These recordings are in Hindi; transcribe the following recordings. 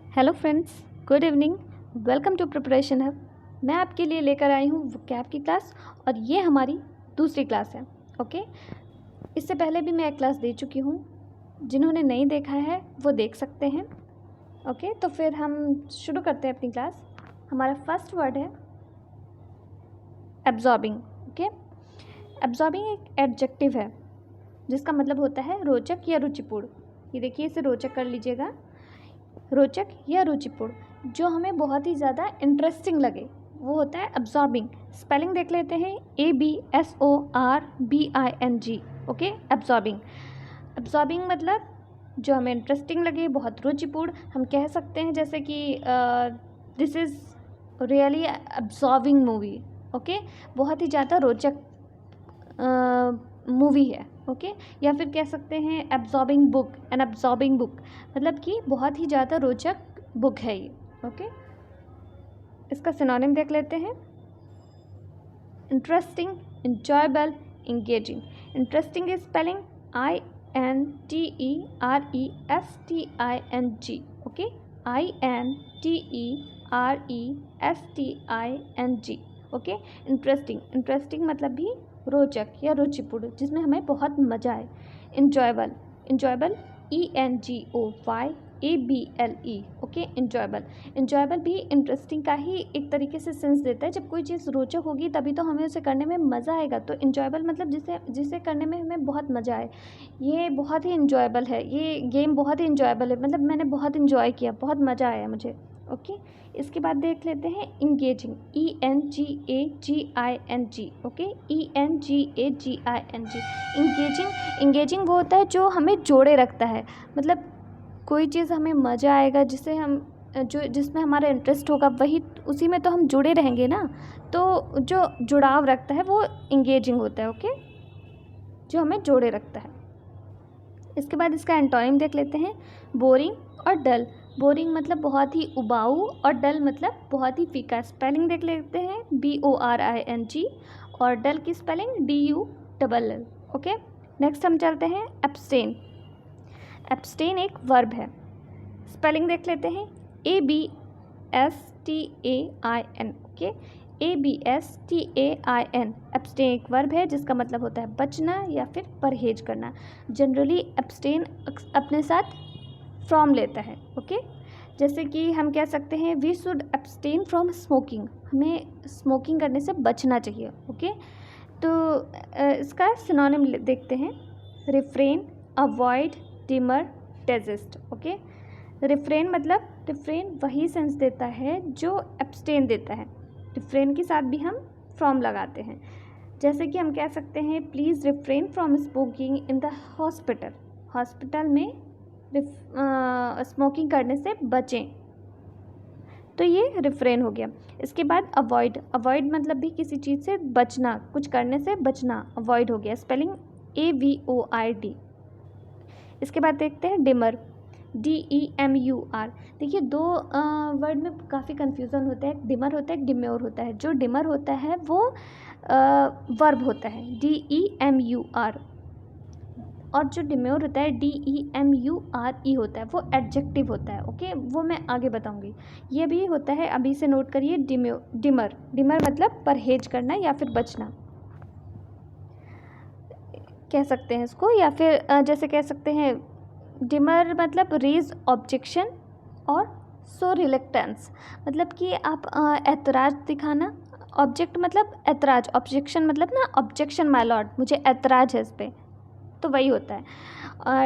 Hello friends, good evening. Welcome to preparation hub. मैं आपके लिए लेकर आई हूँ वोकैब की क्लास और ये हमारी दूसरी क्लास है। ओके, इससे पहले भी मैं एक क्लास दे चुकी हूँ। जिन्होंने नहीं देखा है वो देख सकते हैं। ओके, तो फिर हम शुरू करते हैं अपनी क्लास। हमारा फर्स्ट वर्ड है एब्जॉर्बिंग। ओके, एब्जॉर्बिंग एक एडजेक्टिव है जिसका मतलब होता है रोचक या रुचिपूर्ण। ये देखिए, इसे रोचक कर लीजिएगा। रोचक या रुचिपूर्ण, जो हमें बहुत ही ज़्यादा इंटरेस्टिंग लगे, वो होता है अब्जॉर्बिंग। स्पेलिंग देख लेते हैं, ABSORBING। Okay, absorbing. अब्जॉर्बिंग मतलब जो हमें इंटरेस्टिंग लगे, बहुत रुचिपूर्ण। हम कह सकते हैं जैसे कि this is really absorbing movie. Okay, बहुत ही ज़्यादा रोचक मूवी है। ओके, या फिर कह सकते हैं absorbing book, an absorbing book, मतलब कि बहुत ही ज़्यादा रोचक बुक है ये। ओके, इसका सिनोनिम देख लेते हैं। Interesting, enjoyable, engaging. इंटरेस्टिंग की spelling INTERESTING। Okay, INTERESTING। Okay, interesting. Interesting मतलब भी रोचक या रुचिपूर्ण, जिसमें हमें बहुत मज़ा आए। Enjoyable, enjoyable ENJOYABLE। Okay, enjoyable. Enjoyable भी इंटरेस्टिंग का ही एक तरीके से सेंस देता है। जब कोई चीज़ रोचक होगी तभी तो हमें उसे करने में मज़ा आएगा। तो इंजॉयबल मतलब जिसे जिसे करने में हमें बहुत मज़ा आए। ये बहुत ही इंजॉयबल है, ये गेम बहुत ही इंजॉयबल है, मतलब मैंने बहुत इंजॉय किया, बहुत मज़ा आया मुझे। ओके, इसके बाद देख लेते हैं engaging, ENGAGING। Okay, ENGAGING। Engaging, engaging वो होता है जो हमें जोड़े रखता है। मतलब कोई चीज़ हमें मज़ा आएगा, जिसे हम जो जिसमें हमारा इंटरेस्ट होगा, वही उसी में तो हम जुड़े रहेंगे ना। तो जो जुड़ाव रखता है वो इंगेजिंग होता है। ओके, जो हमें जोड़े रखता है। इसके बाद इसका एंटोनिम देख लेते हैं, बोरिंग और डल। बोरिंग मतलब बहुत ही उबाऊ और डल मतलब बहुत ही फीका। स्पेलिंग देख लेते हैं, BORING, और डल की स्पेलिंग DULL। ओके, नेक्स्ट हम चलते हैं एब्स्टेन। एब्स्टेन एक वर्ब है। स्पेलिंग देख लेते हैं, ABSTAIN। Okay, ABSTAIN। एब्स्टेन एक वर्ब है जिसका मतलब होता है बचना या फिर परहेज करना। जनरली एब्स्टेन अपने साथ फ्रॉम लेता है। ओके, जैसे कि हम कह सकते हैं we should abstain from smoking, हमें स्मोकिंग करने से बचना चाहिए। ओके, तो इसका सिनोनिम देखते हैं, refrain, avoid, demur, desist. Okay, refrain मतलब रिफ्रेन वही सेंस देता है जो एब्स्टेन देता है। रिफ्रेन के साथ भी हम फ्रॉम लगाते हैं। जैसे कि हम कह सकते हैं please refrain from smoking in the hospital. Hospital में स्मोकिंग करने से बचें, तो ये रिफ्रेन हो गया। इसके बाद अवॉइड। अवॉइड मतलब भी किसी चीज़ से बचना, कुछ करने से बचना, अवॉइड हो गया। Spelling AVOID। इसके बाद देखते हैं डिमर, DEMUR। देखिए, दो वर्ड में काफ़ी कन्फ्यूज़न होता है। एक डिमर होता है, एक डिम्योर होता है। जो डिमर होता है वो वर्ब होता है, DEMUR, और जो डिम्योर होता है DEMURE होता है, वो एडजेक्टिव होता है। ओके, वो मैं आगे बताऊंगी। ये भी होता है, अभी से नोट करिए, डिमर। डिमर मतलब परहेज करना या फिर बचना कह सकते हैं इसको, या फिर जैसे कह सकते हैं डिमर मतलब रेज ऑब्जेक्शन और सो रिलेक्टेंस, मतलब कि आप ऐतराज़ दिखाना। ऑब्जेक्ट मतलब ऐतराज़, ऑब्जेक्शन मतलब ना ऑब्जेक्शन माय लॉर्ड, मुझे ऐतराज़ है इस पर, तो वही होता है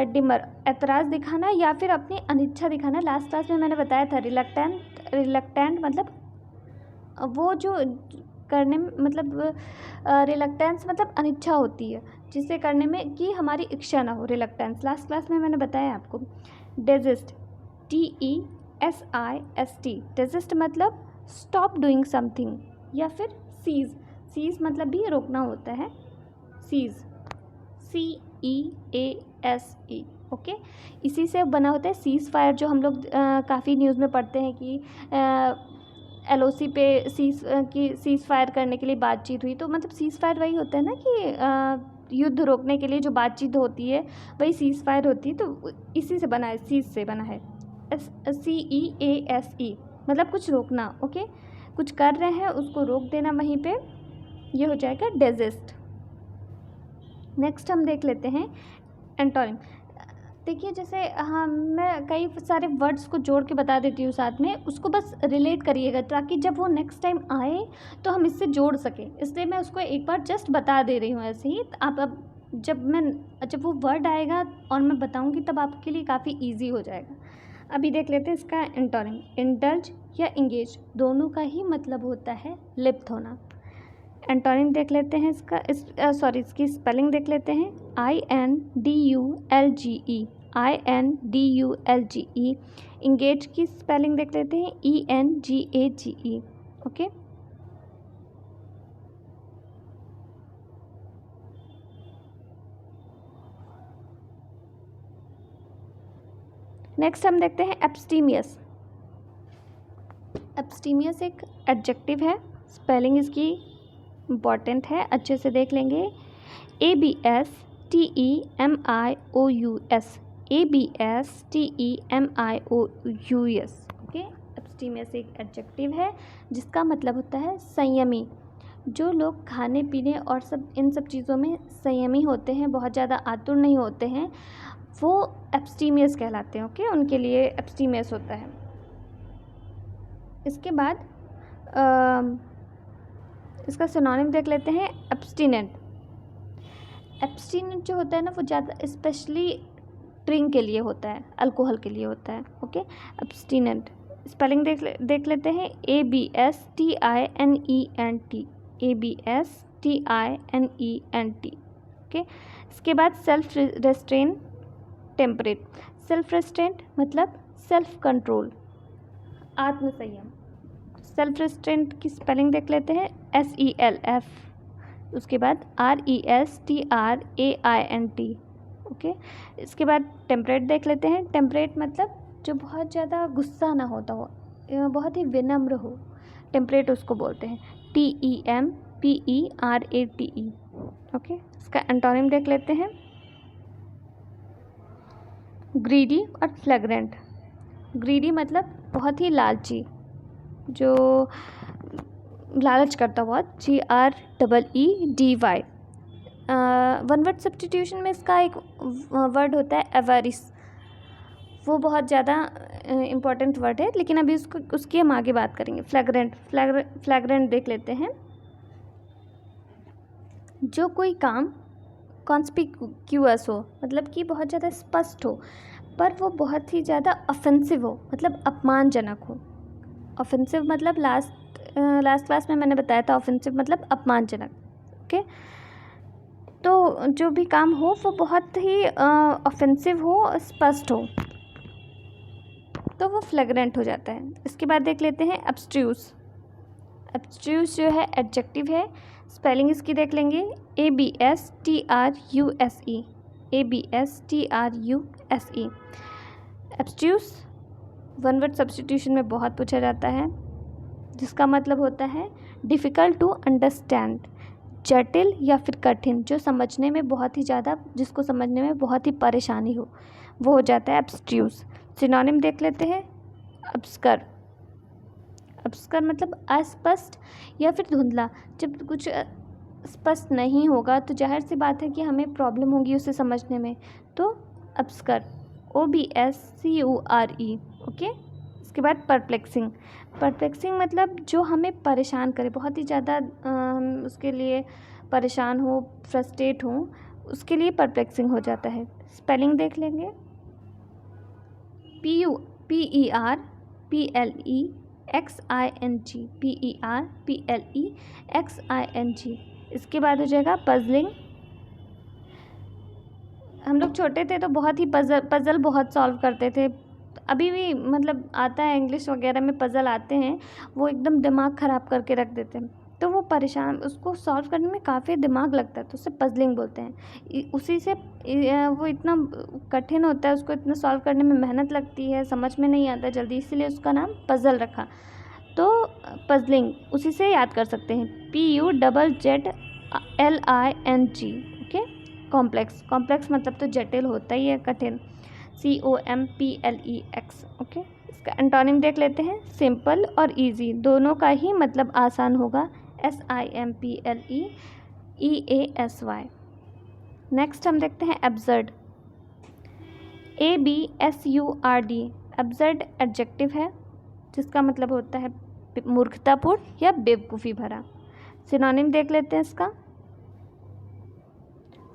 डिमर, ऐतराज़ दिखाना या फिर अपनी अनिच्छा दिखाना। लास्ट क्लास में मैंने बताया था रिलक्टेंट। रिलक्टेंट मतलब वो जो करने में, मतलब रिलक्टेंस मतलब अनिच्छा होती है जिसे करने में कि हमारी इच्छा ना हो, रिलक्टेंस। लास्ट क्लास में मैंने बताया आपको। Desist, DESIST। डेजिस्ट मतलब स्टॉप डूइंग समथिंग या फिर सीज। सीज मतलब भी रोकना होता है, सीज, CEASE। ओके, इसी से बना होता है सीज फायर, जो हम लोग काफ़ी न्यूज़ में पढ़ते हैं कि LOC पे सीज फायर करने के लिए बातचीत हुई। तो मतलब सीज फायर वही होता है ना कि युद्ध रोकने के लिए जो बातचीत होती है वही सीज फायर होती है। तो इसी से बना है, सीज से बना है। CEASE मतलब कुछ रोकना, ओके, कुछ कर रहे हैं उसको रोक देना वहीं पे, ये हो जाएगा डेजिस्ट। नेक्स्ट हम देख लेते हैं एंटोनिम। देखिए जैसे मैं कई सारे वर्ड्स को जोड़ के बता देती हूँ साथ में, उसको बस रिलेट करिएगा ताकि जब वो नेक्स्ट टाइम आए तो हम इससे जोड़ सकें, इसलिए मैं उसको एक बार जस्ट बता दे रही हूँ ऐसे ही। आप अब जब वो वर्ड आएगा और मैं बताऊँगी तब आपके लिए काफ़ी ईजी हो जाएगा। अभी देख लेते हैं इसका एंटोनिम। इंडल्ज या इंगेज दोनों का ही मतलब होता है लिप्त होना। एंटोनिम देख लेते हैं इसकी स्पेलिंग देख लेते हैं। INDULGE, INDULGE। इंगेज की स्पेलिंग देख लेते हैं, ENGAGE, ओके। नेक्स्ट हम देखते हैं एब्स्टीमियस। एब्स्टीमियस एक एडजेक्टिव है, स्पेलिंग इसकी इम्पॉर्टेंट है, अच्छे से देख लेंगे। ABSTEMIOUS, ABSTEMIOUS, okay. एब्स्टीमियस एक एडजेक्टिव है जिसका मतलब होता है संयमी। जो लोग खाने पीने और इन सब चीज़ों में संयमी होते हैं, बहुत ज़्यादा आतुर नहीं होते हैं, वो एब्स्टीमियस कहलाते हैं, ओके। उनके लिए एब्स्टीमियस होता है। इसके बाद इसका सिनोनिम देख लेते हैं, एब्स्टिनेंट। एब्स्टिनेंट जो होता है ना वो ज़्यादा स्पेशली ड्रिंक के लिए होता है, अल्कोहल के लिए होता है, ओके। एब्स्टिनेंट स्पेलिंग देख लेते हैं, ABSTINENT, ABSTINENT, ओके। इसके बाद self restrain, temperate. Self restaurant मतलब सेल्फ कंट्रोल, आत्मसंयम। सेल्फ रेस्ट्रेंट की स्पेलिंग देख लेते हैं, SELF, उसके बाद RESTRAINT, ओके। इसके बाद टेम्परेट देख लेते हैं। टेम्परेट मतलब जो बहुत ज़्यादा गुस्सा ना होता हो, बहुत ही विनम्र हो, टेम्परेट उसको बोलते हैं, TEMPERATE, ओके। इसका एंटोनिम देख लेते हैं, ग्रीडी और फ्लैग्रेंट। ग्रीडी मतलब बहुत ही लालची, जो लालच करता बहुत, GREEDY। वन वर्ड सब्स्टिट्यूशन में इसका एक वर्ड होता है एवरिस, वो बहुत ज़्यादा इम्पॉर्टेंट वर्ड है, लेकिन अभी उसकी हम आगे बात करेंगे। फ्लैग्रेंट देख लेते हैं। जो कोई काम कॉन्स्पिक्यूअस हो, मतलब कि बहुत ज़्यादा स्पष्ट हो, पर वो बहुत ही ज़्यादा ऑफेंसिव हो, मतलब अपमानजनक हो। ऑफेंसिव मतलब लास्ट क्लास में मैंने बताया था, ऑफेंसिव मतलब अपमानजनक, ओके। तो जो भी काम हो वो बहुत ही ऑफेंसिव हो, स्पष्ट हो, तो वो फ्लैग्रेंट हो जाता है। इसके बाद देख लेते हैं एब्स्ट्रूस। एब्स्ट्रूस जो है एडजेक्टिव है, स्पेलिंग इसकी देख लेंगे, ABSTRUSE, ABSTRUSE। Abstruse one word substitution में बहुत पूछा जाता है, जिसका मतलब होता है डिफ़िकल्ट टू अंडरस्टैंड, जटिल या फिर कठिन, जो समझने में बहुत ही ज़्यादा, जिसको समझने में बहुत ही परेशानी हो, वो हो जाता है एब्स्ट्रूस। सिनोनिम देख लेते हैं, ऑब्स्कर। ऑब्स्कर मतलब अस्पष्ट या फिर धुंधला। जब कुछ स्पष्ट नहीं होगा तो जाहिर सी बात है कि हमें प्रॉब्लम होगी उसे समझने में, तो ऑब्स्कर, OBSCURE, ओके। इसके बाद परप्लेक्सिंग। परप्लेक्सिंग मतलब जो हमें परेशान करे, बहुत ही ज़्यादा हम उसके लिए परेशान हो, फ्रस्ट्रेट हो, उसके लिए परप्लेक्सिंग हो जाता है। स्पेलिंग देख लेंगे, PERPLEXING, इसके बाद हो जाएगा पजलिंग। हम लोग छोटे थे तो बहुत ही पज़ल बहुत सॉल्व करते थे, अभी भी मतलब आता है, इंग्लिश वगैरह में पज़ल आते हैं, वो एकदम दिमाग ख़राब करके रख देते हैं, तो वो परेशान, उसको सॉल्व करने में काफ़ी दिमाग लगता है, तो उसे पज़लिंग बोलते हैं। उसी से वो इतना कठिन होता है, उसको इतना सॉल्व करने में मेहनत लगती है, समझ में नहीं आता जल्दी, इसीलिए उसका नाम पज़ल रखा। तो पज़लिंग उसी से याद कर सकते हैं, PUZZLING, ओके। कॉम्प्लेक्स मतलब तो जटिल होता ही है, कठिन। COMPLEX। ओके, इसका एंटोनिम देख लेते हैं, सिंपल और ईजी, दोनों का ही मतलब आसान होगा, SIMPLEEASY। नेक्स्ट हम देखते हैं एब्सर्ड, ABSURD। एब्सर्ड एडजेक्टिव है जिसका मतलब होता है मूर्खतापूर्ण या बेवकूफ़ी भरा। सिनोनिम देख लेते हैं इसका,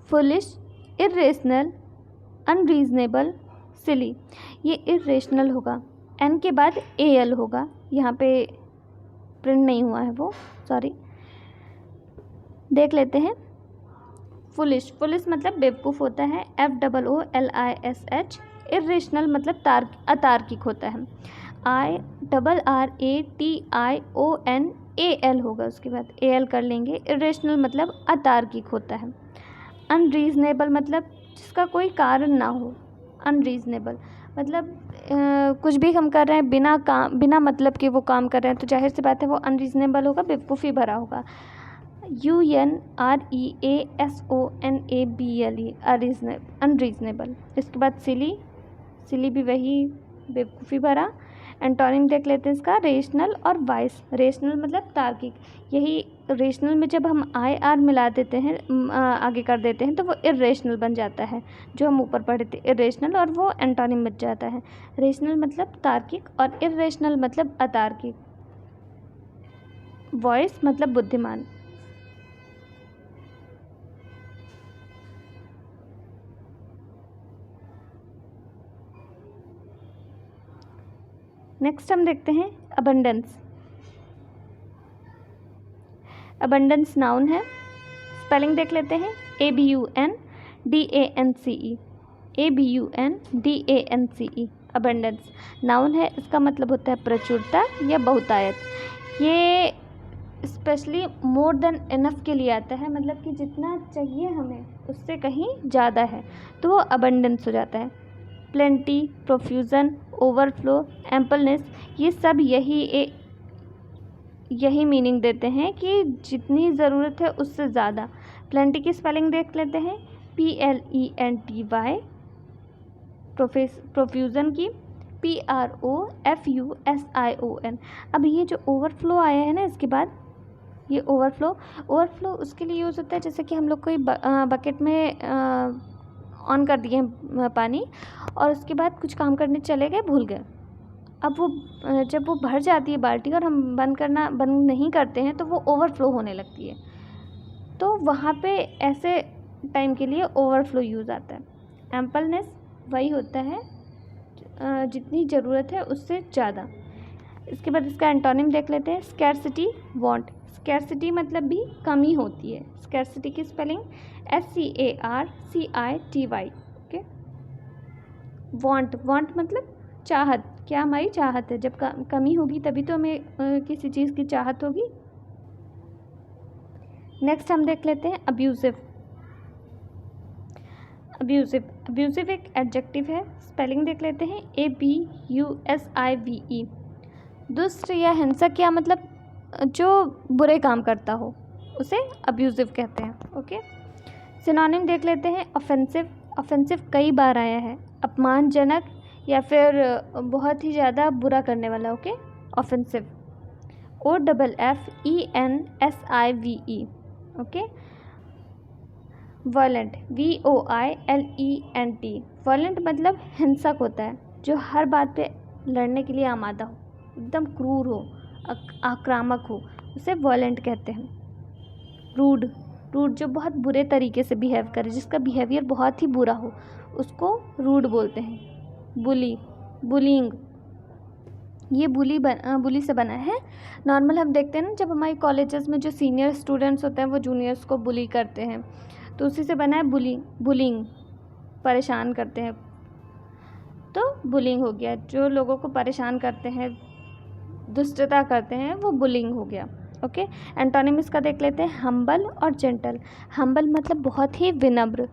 फुलिश, इर्रेशनल, अनरीजनेबल, सिली। ये इर्रेशनल होगा, एन के बाद AL होगा, यहाँ पे प्रिंट नहीं हुआ है वो, सॉरी। देख लेते हैं फुलिश, फुलिश मतलब बेवकूफ़ होता है, FOOLISH। इर्रेशनल मतलब अतार्किक होता है, IRRATIONAL होगा, उसके बाद AL कर लेंगे। इर्रेशनल मतलब अतार्किक होता है। अनरीजनेबल मतलब जिसका कोई कारण ना हो, अनरीजनेबल मतलब कुछ भी हम कर रहे हैं बिना मतलब के वो काम कर रहे हैं, तो जाहिर सी बात है वो अनरीजनेबल होगा, बेवकूफ़ी भरा होगा। UNREASONABLE, unreasonable. इसके बाद सिली, सिली भी वही, बेवकूफ़ी भरा। एंटोनिम देख लेते हैं इसका, रेशनल और वाइस। रेशनल मतलब तार्किक, यही रेशनल में जब हम IR मिला देते हैं, आगे कर देते हैं, तो वो इर्रेशनल बन जाता है, जो हम ऊपर पढ़े थे इर्रेशनल, और वो एंटोनिम बन जाता है। रेशनल मतलब तार्किक और इर्रेशनल मतलब अतार्किक। वॉइस मतलब बुद्धिमान। नेक्स्ट हम देखते हैं अबंडेंस। अबंडेंस नाउन है, स्पेलिंग देख लेते हैं, ABUNDANCE, ABUNDANCE। अबंडेंस नाउन है, इसका मतलब होता है प्रचुरता या बहुतायत। ये स्पेशली मोर देन इनफ के लिए आता है, मतलब कि जितना चाहिए हमें उससे कहीं ज़्यादा है तो वो अबंडेंस हो जाता है। प्लेंटी, प्रोफ्यूज़न, ओवरफ्लो, एम्पलनेस, ये सब यही मीनिंग देते हैं कि जितनी ज़रूरत है उससे ज़्यादा। प्लेंटी की स्पेलिंग देख लेते हैं, PLENTY। प्रोफ्यूज़न की PROFUSION। अब ये जो ओवरफ्लो आया है ना, इसके बाद ये ओवरफ्लो उसके लिए यूज़ होता है, जैसे कि हम लोग कोई बकेट में ऑन कर दिए पानी, और उसके बाद कुछ काम करने चले गए, भूल गए। अब वो जब वो भर जाती है बाल्टी और हम बंद नहीं करते हैं, तो वो ओवरफ्लो होने लगती है, तो वहाँ पे ऐसे टाइम के लिए ओवरफ्लो यूज़ आता है। एम्पलनेस वही होता है जितनी ज़रूरत है उससे ज़्यादा। इसके बाद इसका एंटोनिम देख लेते हैं, स्कैरसिटी, वांट। स्कैरसिटी मतलब भी कमी होती है, स्कैरसिटी की स्पेलिंग SCARCITY। ओके। वांट मतलब चाहत, क्या हमारी चाहत है, जब कमी होगी तभी तो हमें किसी चीज़ की चाहत होगी। नेक्स्ट हम देख लेते हैं अब्यूसिव। अब्यूसिव एक एडजेक्टिव है, स्पेलिंग देख लेते हैं, ABUSIVE। दुष्ट या हिंसक या मतलब जो बुरे काम करता हो उसे अब्यूसिव कहते हैं। ओके। सिनोनिम देख लेते हैं, ऑफेंसिव। ऑफेंसिव कई बार आया है, अपमानजनक या फिर बहुत ही ज़्यादा बुरा करने वाला। Okay, offensive, OFFENSIVE। Okay. Violent, VOILENT। Violent मतलब हिंसक होता है, जो हर बात पे लड़ने के लिए आमादा हो, एकदम क्रूर हो, आक्रामक हो, उसे वायलेंट कहते हैं। रूड जो बहुत बुरे तरीके से बिहेव करे, जिसका बिहेवियर बहुत ही बुरा हो, उसको रूड बोलते हैं। बुलिंग, ये बुली से बना है। नॉर्मल हम देखते हैं ना, जब हमारे कॉलेजेस में जो सीनियर स्टूडेंट्स होते हैं वो जूनियर्स को बुली करते हैं, तो उसी से बना है बुलिंग, परेशान करते हैं, तो बुलिंग हो गया। जो लोगों को परेशान करते हैं, दुष्टता करते हैं, वो बुलिंग हो गया। ओके। एंटोनिम इसका देख लेते हैं, हम्बल और जेंटल। हम्बल मतलब बहुत ही विनम्र,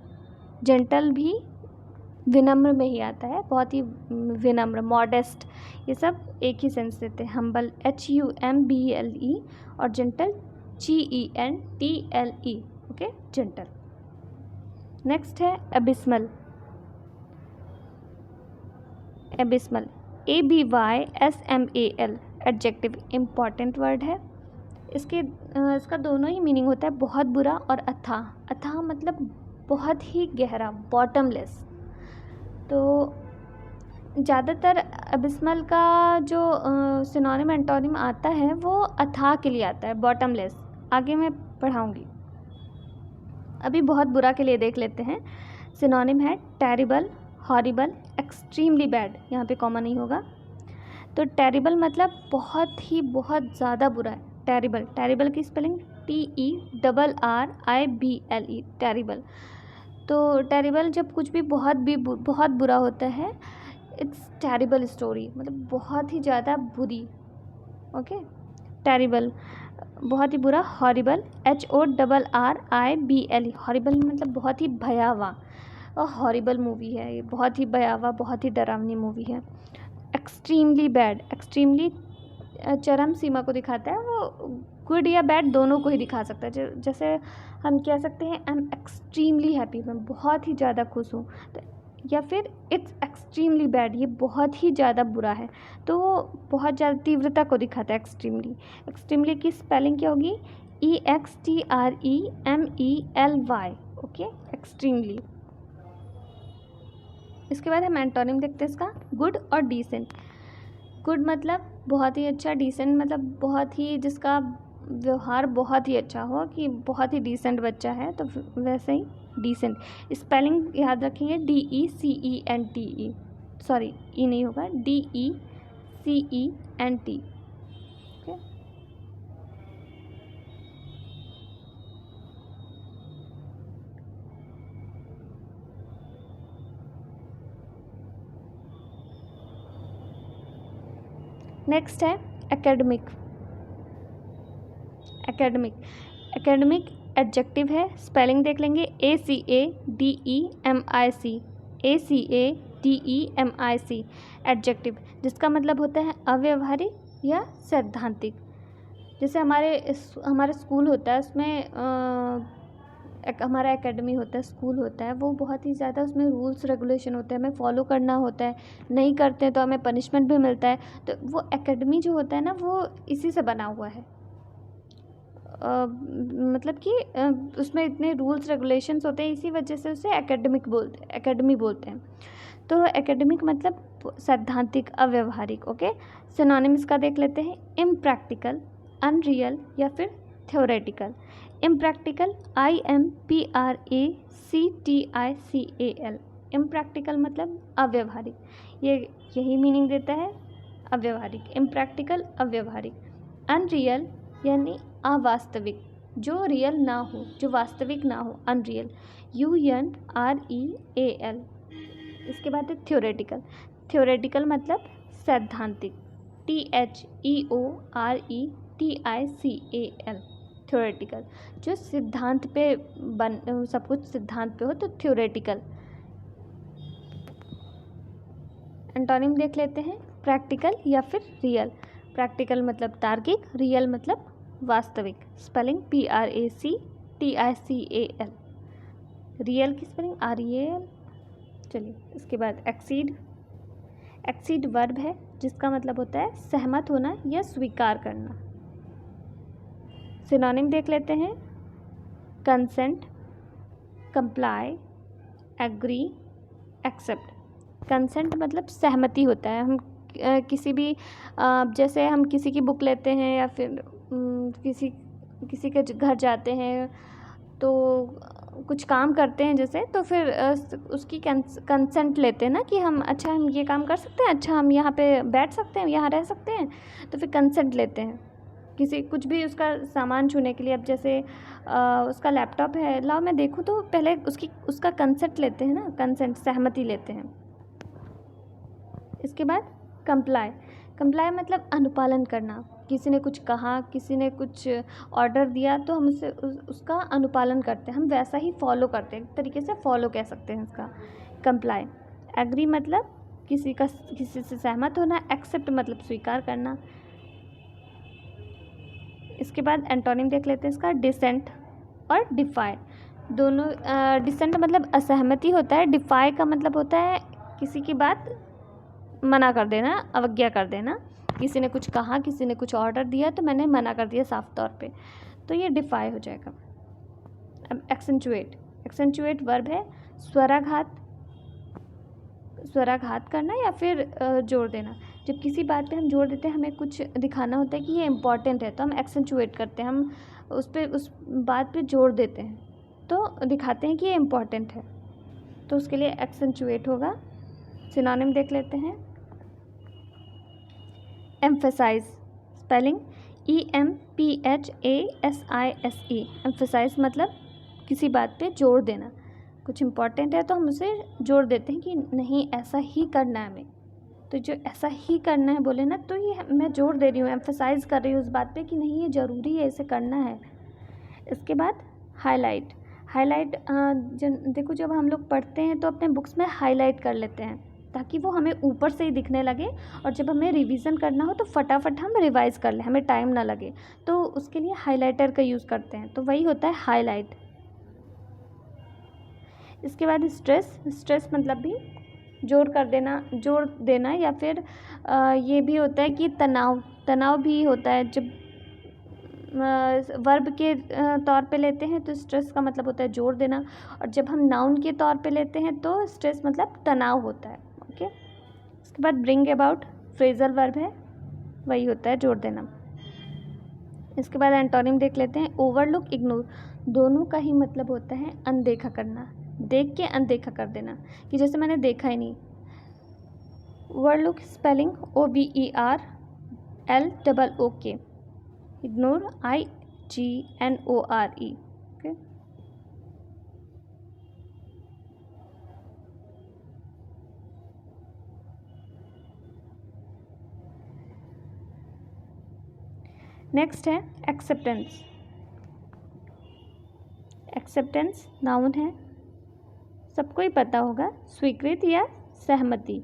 जेंटल भी विनम्र में ही आता है, बहुत ही विनम्र, मॉडेस्ट, ये सब एक ही सेंस देते हैं। हम्बल HUMBLE और gentle GENTLE। Okay, gentle. Next है abysmal. Abysmal, ABYSMAL, adjective, important word है। इसका दोनों ही मीनिंग होता है बहुत बुरा और अथाह। अथाह मतलब बहुत ही गहरा, बॉटमलेस। तो ज़्यादातर एबिस्मल का जो सिनोनिम एंटोनिम आता है वो अथाह के लिए आता है, बॉटमलेस। आगे मैं पढ़ाऊँगी। अभी बहुत बुरा के लिए देख लेते हैं। सिनोनिम है टेरिबल, हॉरिबल, एक्सट्रीमली बैड। यहाँ पे कॉमा नहीं होगा। तो टेरिबल मतलब बहुत ही बहुत ज़्यादा बुरा है। टेरिबल, टेरिबल की स्पेलिंग TERRIBLE, टेरिबल। तो टेरिबल जब कुछ भी बहुत बुरा होता है, इट्स टेरिबल स्टोरी, मतलब बहुत ही ज़्यादा बुरी। ओके, टेरिबल बहुत ही बुरा। हॉरिबल, HORRIBLE, हॉरिबल मतलब बहुत ही भयावह। और हॉरिबल मूवी है ये, बहुत ही भयावह, बहुत ही डरावनी मूवी है। एक्सट्रीमली बैड, एक्सट्रीमली चरम सीमा को दिखाता है। वो गुड या बैड दोनों को ही दिखा सकता है। जैसे हम कह सकते हैं आई एम एक्सट्रीमली हैप्पी, मैं बहुत ही ज़्यादा खुश हूँ। तो या फिर इट्स एक्सट्रीमली बैड, ये बहुत ही ज़्यादा बुरा है। तो वो बहुत ज़्यादा तीव्रता को दिखाता है एक्सट्रीमली। एक्सट्रीमली की स्पेलिंग क्या होगी? EXTREMELY। Okay, extremely. इसके बाद हम एंटोनिम देखते हैं इसका, गुड और डिसेंट। गुड मतलब बहुत ही अच्छा, डिसेंट मतलब बहुत ही जिसका व्यवहार बहुत ही अच्छा हो, कि बहुत ही डिसेंट बच्चा है, तो वैसे ही डिसेंट। स्पेलिंग याद रखेंगे, DECENTE, सॉरी ई नहीं होगा, DECENT। ओके, नेक्स्ट है एकेडमिक। एकेडमिक, एकेडमिक एडजेक्टिव है। स्पेलिंग देख लेंगे, ACADEMIC, ACADEMIC, एडजेक्टिव, जिसका मतलब होता है अव्यवहारिक या सैद्धांतिक। जैसे हमारे स्कूल होता है, उसमें हमारा एकेडमी होता है, स्कूल होता है, वो बहुत ही ज़्यादा उसमें रूल्स रेगुलेशन होते हैं, हमें फॉलो करना होता है। नहीं करते तो हमें पनिशमेंट भी मिलता है। तो वो एकेडमी जो होता है ना, वो इसी से बना हुआ है। मतलब कि उसमें इतने रूल्स रेगुलेशंस होते हैं, इसी वजह से उसे एकेडमी बोलते हैं। तो एकेडमिक मतलब सैद्धांतिक, अव्यवहारिक। ओके, सिनोनिम इसका देख लेते हैं, इम्प्रैक्टिकल, अनरियल या फिर थ्योरेटिकल। इम्प्रैक्टिकल, IMPRACTICAL, इम्प्रैक्टिकल मतलब अव्यवहारिक। यही मीनिंग देता है, अव्यवहारिक। इम्प्रैक्टिकल, अव्यवहारिक। अनरियल यानी अवास्तविक, जो रियल ना हो, जो वास्तविक ना हो, अनरियल, UNREAL। इसके बाद है थ्योरेटिकल। थ्योरेटिकल मतलब सैद्धांतिक, THEORETICAL, थ्योरेटिकल, जो सिद्धांत पे सब कुछ सिद्धांत पे हो, तो थ्योरेटिकल। एंटोनिम देख लेते हैं, प्रैक्टिकल या फिर रियल। प्रैक्टिकल मतलब तार्किक, रियल मतलब वास्तविक। स्पेलिंग PRACTICAL, रियल की स्पेलिंग REAL। चलिए, इसके बाद एक्सीड। एक्सीड वर्ब है, जिसका मतलब होता है सहमत होना या स्वीकार करना। सिनोनिम देख लेते हैं, consent, comply, agree, accept. Consent मतलब सहमति होता है। हम किसी भी जैसे हम किसी की बुक लेते हैं या फिर किसी के घर जाते हैं, तो कुछ काम करते हैं जैसे, तो फिर उसकी कंसेंट लेते हैं ना, कि हम अच्छा हम ये काम कर सकते हैं, अच्छा हम यहाँ पे बैठ सकते हैं, यहाँ रह सकते हैं, तो फिर कंसेंट लेते हैं किसी कुछ भी उसका सामान छूने के लिए। अब जैसे उसका लैपटॉप है, लाओ मैं देखूँ, तो पहले उसका कंसेंट लेते हैं ना, कंसेंट, सहमति लेते हैं। इसके बाद कंप्लाई। कंप्लाई मतलब अनुपालन करना। किसी ने कुछ कहा, किसी ने कुछ ऑर्डर दिया, तो हम उसका अनुपालन करते हैं, हम वैसा ही फॉलो करते हैं, एक तरीके से फॉलो कह सकते हैं इसका, कंप्लाई। एग्री मतलब किसी से सहमत होना। एक्सेप्ट मतलब स्वीकार करना। इसके बाद एंटोनिम देख लेते हैं इसका, डिसेंट और डिफाई। दोनों डिसेंट मतलब असहमति होता है, डिफाई का मतलब होता है किसी की बात मना कर देना, अवज्ञा कर देना। किसी ने कुछ कहा, किसी ने कुछ ऑर्डर दिया तो मैंने मना कर दिया साफ तौर पे, तो ये डिफाई हो जाएगा। अब एक्सेंचुएट, एक्सेंचुएट वर्ब है स्वराघात, स्वराघात करना या फिर जोड़ देना। जब किसी बात पे हम जोड़ देते हैं, हमें कुछ दिखाना होता है कि ये इम्पॉर्टेंट है, तो हम एक्सेंचुएट करते हैं, हम उस बात पे जोड़ देते हैं, तो दिखाते हैं कि ये इम्पॉर्टेंट है, तो उसके लिए एक्सेंचुएट होगा। सिनोनिम देख लेते हैं। एम्फेसाइज, स्पेलिंग EMPHASISE, एम्फेसाइज मतलब किसी बात पे जोर देना। कुछ इम्पॉर्टेंट है तो हम उसे जोड़ देते हैं कि नहीं ऐसा ही करना है हमें, तो जो ऐसा ही करना है बोले ना, तो ये मैं जोर दे रही हूँ, एम्फेसाइज कर रही हूँ उस बात पे कि नहीं ये ज़रूरी है, इसे करना है। इसके बाद हाईलाइट, हाईलाइट देखो जब हम लोग पढ़ते हैं तो अपने बुक्स में हाईलाइट कर लेते हैं ताकि वो हमें ऊपर से ही दिखने लगे, और जब हमें रिवीजन करना हो तो फटाफट हम रिवाइज़ कर लें, हमें टाइम ना लगे, तो उसके लिए हाइलाइटर का यूज़ करते हैं, तो वही होता है हाईलाइट। इसके बाद स्ट्रेस, स्ट्रेस मतलब भी जोर कर देना, जोर देना, या फिर ये भी होता है कि तनाव, तनाव भी होता है। जब वर्ब के तौर पे लेते हैं तो स्ट्रेस का मतलब होता है जोर देना, और जब हम नाउन के तौर पे लेते हैं तो स्ट्रेस मतलब तनाव होता है। ओके, इसके बाद ब्रिंग अबाउट फ्रेजल वर्ब है, वही होता है जोर देना। इसके बाद एंटोनिम देख लेते हैं। ओवरलुक, इग्नोर, दोनों का ही मतलब होता है अनदेखा करना, देख के अनदेखा कर देना, कि जैसे मैंने देखा ही नहीं। Overlook spelling OVERLOOK, ignore IGNORE। Okay, next है एक्सेप्टेंस। एक्सेप्टेंस नाउन है, सबको ही पता होगा, स्वीकृत या सहमति।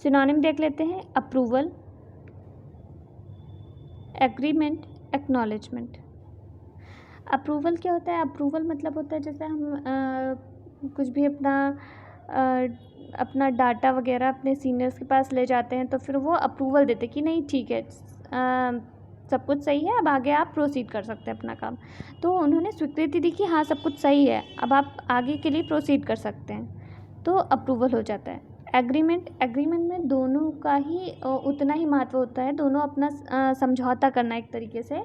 सिनोनिम देख लेते हैं। Approval, agreement, acknowledgement. अप्रूवल क्या होता है? अप्रूवल मतलब होता है जैसे हम कुछ भी अपना डाटा वगैरह अपने सीनियर्स के पास ले जाते हैं तो फिर वो अप्रूवल देते कि नहीं ठीक है, सब कुछ सही है, अब आगे आप प्रोसीड कर सकते हैं अपना काम। तो उन्होंने स्वीकृति दी कि हाँ सब कुछ सही है, अब आप आगे के लिए प्रोसीड कर सकते हैं, तो अप्रूवल हो जाता है। एग्रीमेंट, एग्रीमेंट में दोनों का ही उतना ही महत्व होता है, दोनों अपना समझौता करना एक तरीके से,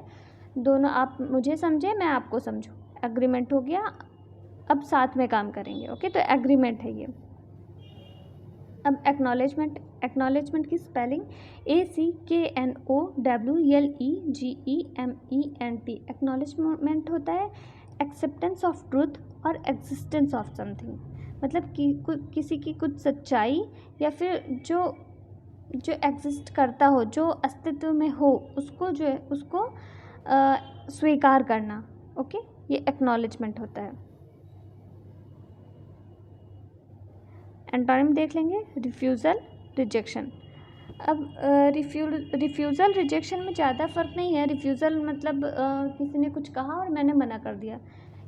दोनों आप मुझे समझे मैं आपको समझूँ, एग्रीमेंट हो गया, अब साथ में काम करेंगे। ओके, तो एग्रीमेंट है ये। अब एक्नॉलेजमेंट, एक्नॉलेजमेंट की स्पेलिंग ACKNOWLEGEMENT। एक्नॉलेजमेंट होता है एक्सेप्टेंस ऑफ ट्रूथ और एग्जिस्टेंस ऑफ समथिंग, मतलब कि किसी की कुछ सच्चाई या फिर जो एग्जिस्ट करता हो, जो अस्तित्व में हो, उसको जो है उसको स्वीकार करना। ओके, ये एक्नॉलेजमेंट होता है। एंटोनिम देख लेंगे। Refusal, rejection. अब रिफ्यूज़ल रिजेक्शन में ज़्यादा फ़र्क नहीं है। रिफ्यूज़ल मतलब किसी ने कुछ कहा और मैंने मना कर दिया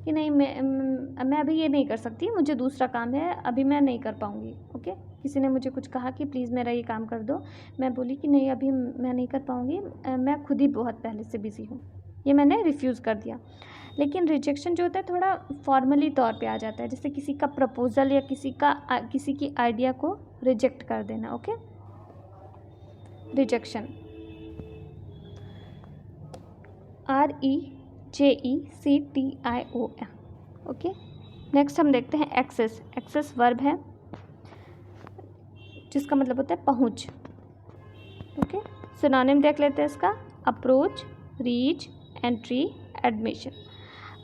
कि नहीं मैं अभी ये नहीं कर सकती, मुझे दूसरा काम है, अभी मैं नहीं कर पाऊँगी। ओके, किसी ने मुझे कुछ कहा कि प्लीज़ मेरा ये काम कर दो, मैं बोली कि नहीं अभी मैं नहीं कर पाऊँगी, मैं खुद ही बहुत पहले से बिज़ी हूँ, ये मैंने रिफ्यूज़ कर दिया। लेकिन रिजेक्शन जो होता है थोड़ा फॉर्मली तौर पे आ जाता है, जैसे किसी का प्रपोज़ल या किसी की आइडिया को रिजेक्ट कर देना। Okay, rejection REJECTION। Okay, next हम देखते हैं एक्सेस। एक्सेस वर्ब है जिसका मतलब होता है पहुंच। ओके, सिनोनिम देख लेते हैं इसका। Approach, reach, entry, admission.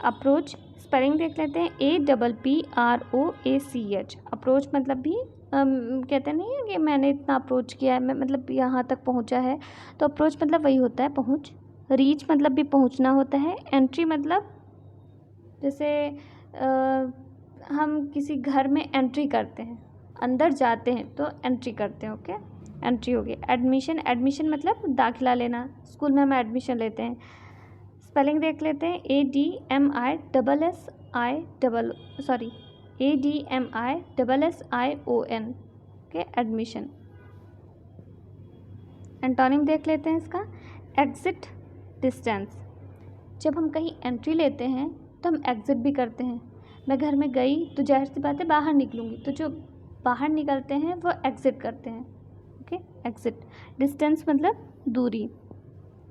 Approach spelling देख लेते हैं APPROACH। अप्रोच मतलब भी कहते नहीं है कि मैंने इतना अप्रोच किया है, मैं मतलब यहाँ तक पहुँचा है, तो अप्रोच मतलब वही होता है पहुँच। रीच मतलब भी पहुँचना होता है। एंट्री मतलब जैसे हम किसी घर में एंट्री करते हैं, अंदर जाते हैं तो एंट्री करते हैं। ओके, एंट्री हो गई। एडमिशन, एडमिशन मतलब दाखिला लेना, स्कूल में हम एडमिशन लेते हैं। स्पेलिंग देख लेते हैं ADMISSION। Okay, admission. एंटोनिम देख लेते हैं इसका। एग्जिट डिस्टेंस, जब हम कहीं एंट्री लेते हैं तो हम एग्जिट भी करते हैं। मैं घर में गई तो जाहिर सी बात है बाहर निकलूँगी, तो जो बाहर निकलते हैं वो एग्जिट करते हैं। Okay, exit. डिस्टेंस मतलब दूरी।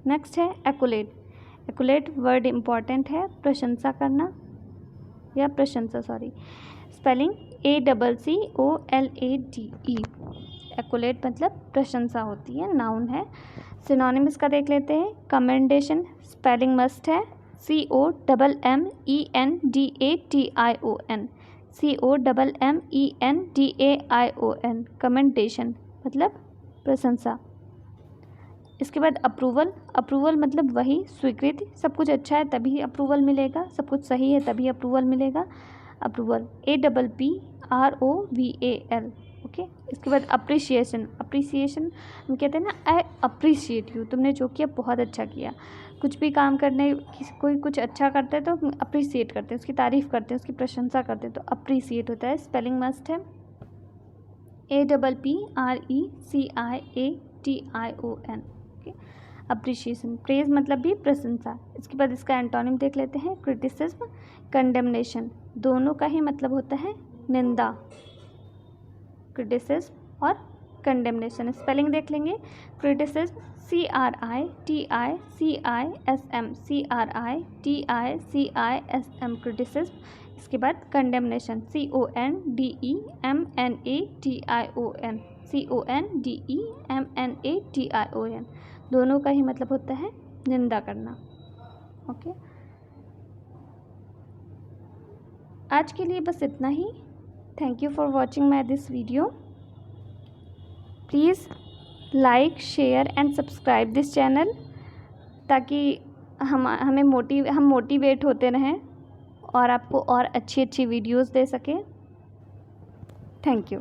नेक्स्ट है एक्कोलेट। एक्कोलेट वर्ड इम्पॉर्टेंट है, प्रशंसा करना या प्रशंसा, सॉरी। Spelling ACCOLATE। एक्कोलेट मतलब प्रशंसा होती है, नाउन है। सिनोनिम इसका देख लेते हैं। कमेंडेशन, स्पेलिंग मस्ट है COMMENDATION। COMMENDAION, कमेंडेशन मतलब प्रशंसा। इसके बाद अप्रूवल। अप्रूवल मतलब वही स्वीकृति, सब कुछ अच्छा है तभी अप्रूवल मिलेगा, सब कुछ सही है तभी अप्रूवल मिलेगा। Approval APPROVAL। ओके, इसके बाद अप्रिसिएशन। अप्रिसिएशन हम कहते हैं ना, आई अप्रिशिएट यू, तुमने जो किया बहुत अच्छा किया। कुछ भी काम करने, कोई कुछ अच्छा करता है तो अप्रिसिएट करते हैं, उसकी तारीफ़ करते हैं, उसकी प्रशंसा करते हैं, तो अप्रिसिएट होता है। स्पेलिंग मस्ट है APPRECIATION। अप्रिशिएशन। प्रेज मतलब भी प्रशंसा। इसके बाद इसका एंटोनिम देख लेते हैं। क्रिटिसिज्म, कंडेमनेशन, दोनों का ही मतलब होता है निंदा। क्रिटिसिज्म और कंडेमनेशन। स्पेलिंग देख लेंगे। Criticism CRITICISM criticism. इसके बाद कंडेमनेशन CONDEMNATION। दोनों का ही मतलब होता है निंदा करना। ओके, आज के लिए बस इतना ही। Thank you for watching my this video. Please like, share and subscribe this channel, ताकि हम मोटिवेट होते रहें और आपको और अच्छी वीडियोज़ दे सकें। Thank you.